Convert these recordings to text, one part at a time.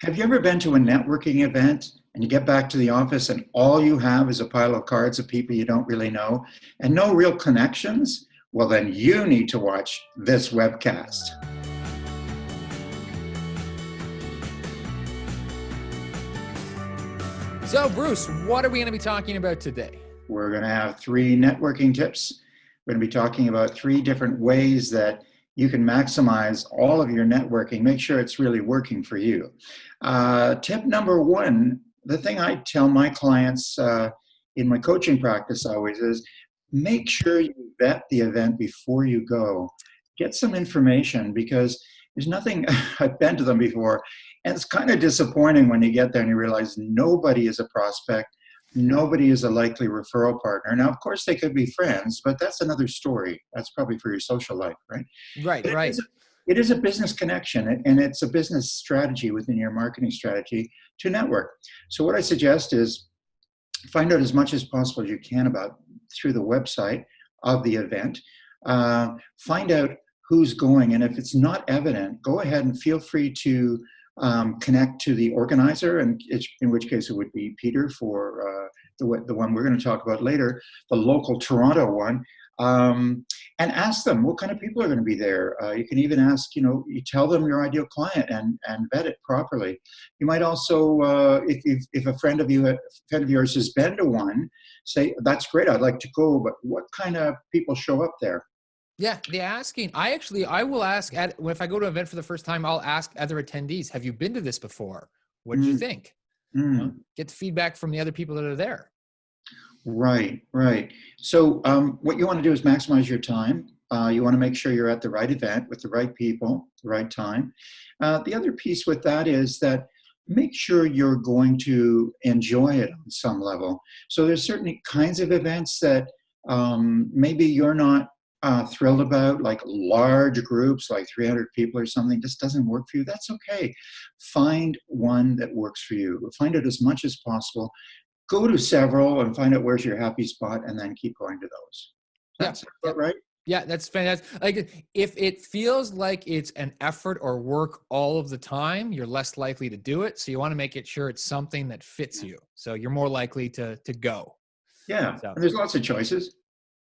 Have you ever been to a networking event and you get back to the office and all you have is a pile of cards of people you don't really know and no real connections? Well, then you need to watch this webcast. So, Bruce, what are we going to be talking about today? We're going to have 3 networking tips. We're going to be talking about 3 different ways that you can maximize all of your networking. Make sure it's really working for you. Tip number 1, the thing I tell my clients in my coaching practice always is, make sure you vet the event before you go. Get some information, because there's nothing, I've been to them before, and it's kind of disappointing when you get there and you realize nobody is a prospect, nobody is a likely referral partner. Now, of course, they could be friends, but that's another story. That's probably for your social life, right? Right, But right. it is a business connection, and it's a business strategy within your marketing strategy to network. So what I suggest is find out as much as possible as you can about through the website of the event. Find out who's going, and if it's not evident, go ahead and feel free to connect to the organizer, and in which case it would be Peter for the one we're going to talk about later, the local Toronto one, and ask them what kind of people are going to be there. You can even ask, you tell them your ideal client and vet it properly. You might also, if a friend of yours has been to one, say, that's great, I'd like to go, but what kind of people show up there? Yeah, they're asking. I will ask if I go to an event for the first time, I'll ask other attendees, have you been to this before? What did you think? Get the feedback from the other people that are there. Right. So what you want to do is maximize your time. You want to make sure you're at the right event with the right people, the right time. The other piece with that is that make sure you're going to enjoy it on some level. So there's certain kinds of events that maybe you're not thrilled about, like large groups, like 300 people or something, just doesn't work for you. That's okay. Find one that works for you. Find it as much as possible. Go to several and find out where's your happy spot, and then keep going to those. That's right. Yeah, that's fantastic. Like, if it feels like it's an effort or work all of the time, you're less likely to do it. So you want to make it sure it's something that fits you. So you're more likely to go. Yeah, So, and there's lots of choices.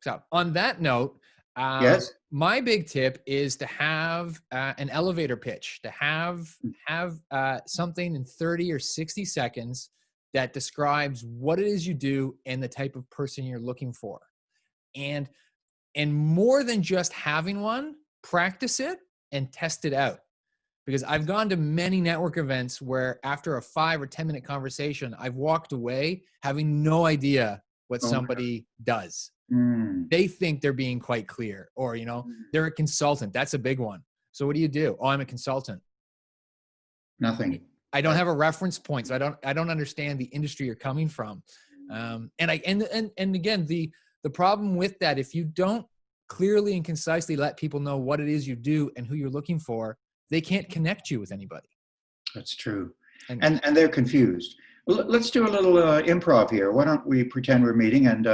So on that note, Yes. My big tip is to have an elevator pitch, to have something in 30 or 60 seconds that describes what it is you do and the type of person you're looking for. And more than just having one, practice it and test it out. Because I've gone to many network events where after a 5 or 10 minute conversation, I've walked away having no idea what somebody does. They think they're being quite clear, or, they're a consultant. That's a big one. So what do you do? Oh, I'm a consultant. Nothing. I don't have a reference point. So I don't understand the industry you're coming from. And again, the problem with that, if you don't clearly and concisely let people know what it is you do and who you're looking for, they can't connect you with anybody. That's true. And they're confused. Let's do a little improv here. Why don't we pretend we're meeting, and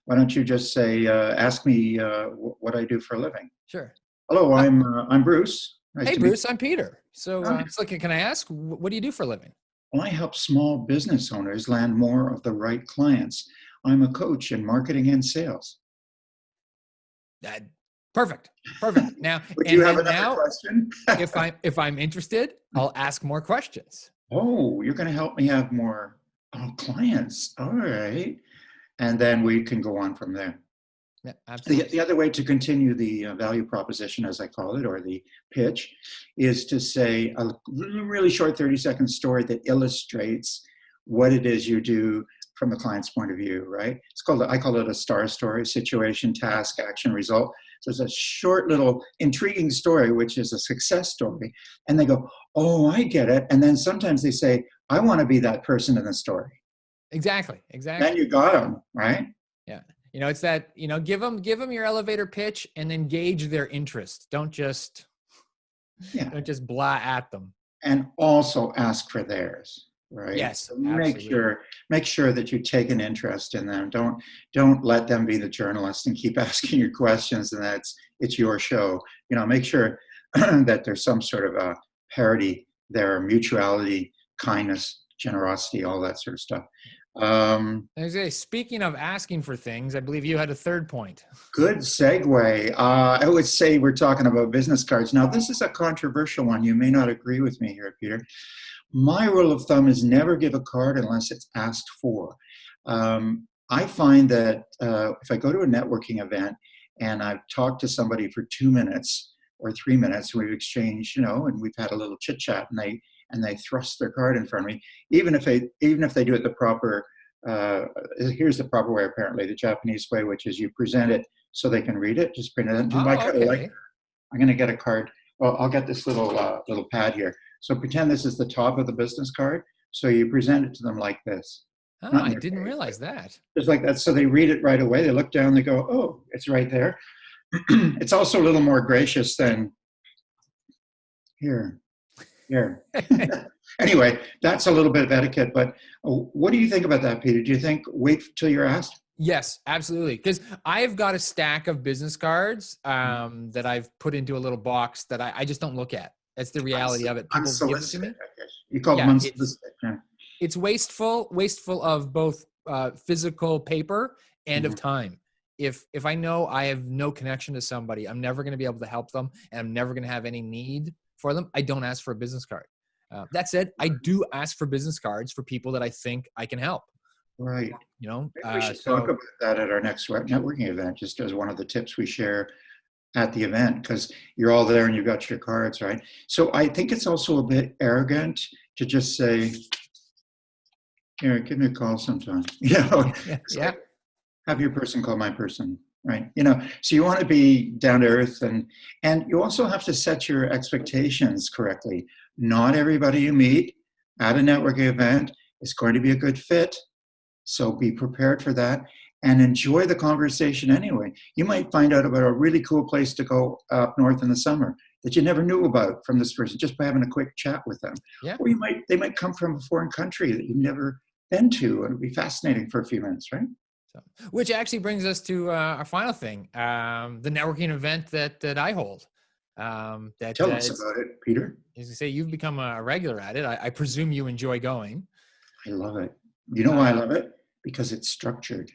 why don't you just say, ask me what I do for a living? Sure. Hello, I'm Bruce. Nice hey, Bruce, I'm Peter. So can I ask, what do you do for a living? Well, I help small business owners land more of the right clients. I'm a coach in marketing and sales. Perfect. Now, would you have another question? if I'm interested, I'll ask more questions. Oh, you're going to help me have more clients. All right. And then we can go on from there. Yeah, absolutely. The other way to continue the value proposition, as I call it, or the pitch, is to say a really short 30-second story that illustrates what it is you do from the client's point of view, right? I call it a STAR story: situation, task, action, result. So it's a short little intriguing story, which is a success story. And they go, oh, I get it. And then sometimes they say, I want to be that person in the story. Exactly. Then you got them, right? Yeah. It's that, give them your elevator pitch and then gauge their interest. Don't just blah at them. And also ask for theirs, right? Yes. So make sure that you take an interest in them. Don't let them be the journalist and keep asking you questions and that it's your show. Make sure that there's some sort of a parity there, mutuality kindness, generosity, all that sort of stuff. I was gonna say, speaking of asking for things, I believe you had a third point. Good segue. I would say we're talking about business cards. Now, this is a controversial one. You may not agree with me here, Peter. My rule of thumb is never give a card unless it's asked for. I find that if I go to a networking event and I've talked to somebody for 2 minutes or 3 minutes, we've exchanged, and we've had a little chit chat, and they thrust their card in front of me, even if they do it the proper, here's the proper way, apparently, the Japanese way, which is you present it so they can read it. Just print it into my card. Okay. I'm going to get a card. Well, I'll get this little pad here. So pretend this is the top of the business card. So you present it to them like this. Oh, Not in I their didn't face, realize that. just like that. So they read it right away. They look down, they go, oh, it's right there. It's also a little more gracious than here. Anyway, that's a little bit of etiquette, but what do you think about that, Peter? Do you think wait till you're asked? Yes, absolutely. Because I've got a stack of business cards that I've put into a little box that I just don't look at. That's the reality of it. People give it to me. Unsolicited, I guess. You call them unsolicited. It's wasteful of both physical paper and of time. If I know I have no connection to somebody, I'm never going to be able to help them, and I'm never going to have any need for them, I don't ask for a business card. That said, I do ask for business cards for people that I think I can help. Right. Maybe we should talk about that at our next networking event, just as one of the tips we share at the event, because you're all there and you've got your cards, right? So I think it's also a bit arrogant to just say, here, give me a call sometime. Yeah. Like, have your person call my person, right? So you want to be down to earth, and you also have to set your expectations correctly. Not everybody you meet at a networking event is going to be a good fit. So be prepared for that and enjoy the conversation anyway. You might find out about a really cool place to go up north in the summer that you never knew about from this person just by having a quick chat with them. Yeah. Or they might come from a foreign country that you've never been to, and it'll be fascinating for a few minutes, right? So, which actually brings us to our final thing, the networking event that I hold. Tell us about it, Peter. As you say, you've become a regular at it. I presume you enjoy going. I love it. You know why I love it? Because it's structured.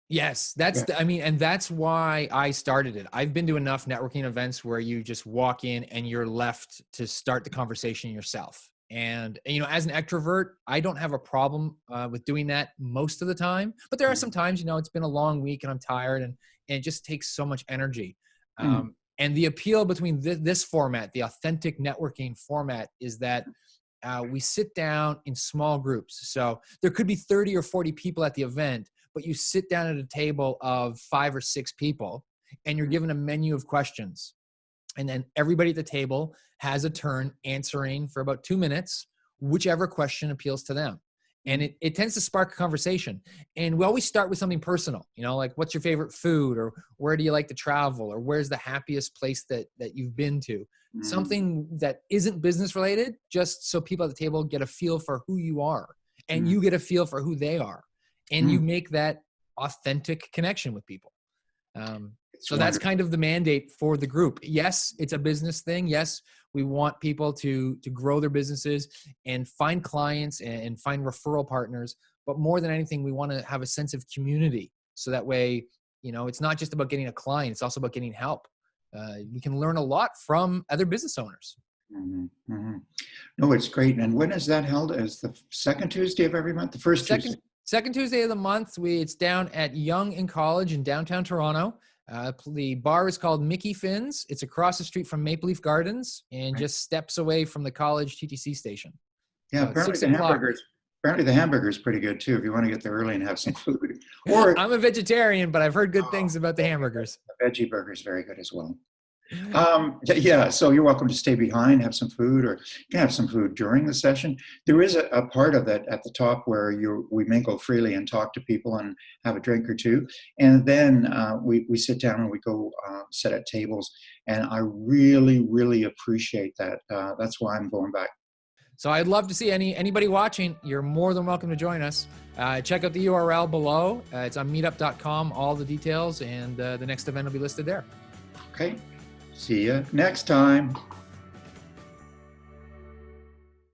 Yes, and that's why I started it. I've been to enough networking events where you just walk in and you're left to start the conversation yourself. And, as an extrovert, I don't have a problem with doing that most of the time. But there are some times, it's been a long week and I'm tired and it just takes so much energy. And the appeal between this format, the authentic networking format, is that we sit down in small groups. So there could be 30 or 40 people at the event, but you sit down at a table of 5 or 6 people and you're given a menu of questions. And then everybody at the table has a turn answering for about 2 minutes, whichever question appeals to them. And it tends to spark a conversation. And we always start with something personal, like what's your favorite food, or where do you like to travel, or where's the happiest place that you've been to? Something that isn't business related, just so people at the table get a feel for who you are and you get a feel for who they are. And you make that authentic connection with people. So that's kind of the mandate for the group. Yes, it's a business thing. Yes, we want people to grow their businesses and find clients and find referral partners. But more than anything, we want to have a sense of community. So that way, it's not just about getting a client. It's also about getting help. We can learn a lot from other business owners. No, it's great. And when is that held? As the second Tuesday of every month? The first Tuesday? Second Tuesday of the month. It's down at Yonge and College in downtown Toronto. The bar is called Mickey Finn's. It's across the street from Maple Leaf Gardens and just steps away from the college TTC station. Yeah, apparently the hamburger is pretty good too if you want to get there early and have some food. Or I'm a vegetarian, but I've heard good things about the hamburgers. The veggie burger is very good as well. So you're welcome to stay behind, have some food, or you can have some food during the session. There is a part of it at the top where we mingle freely and talk to people and have a drink or two. And then we sit down and we go sit at tables. And I really, really appreciate that. That's why I'm going back. So I'd love to see anybody watching. You're more than welcome to join us. Check out the URL below. It's on meetup.com, all the details, and the next event will be listed there. Okay. See you next time.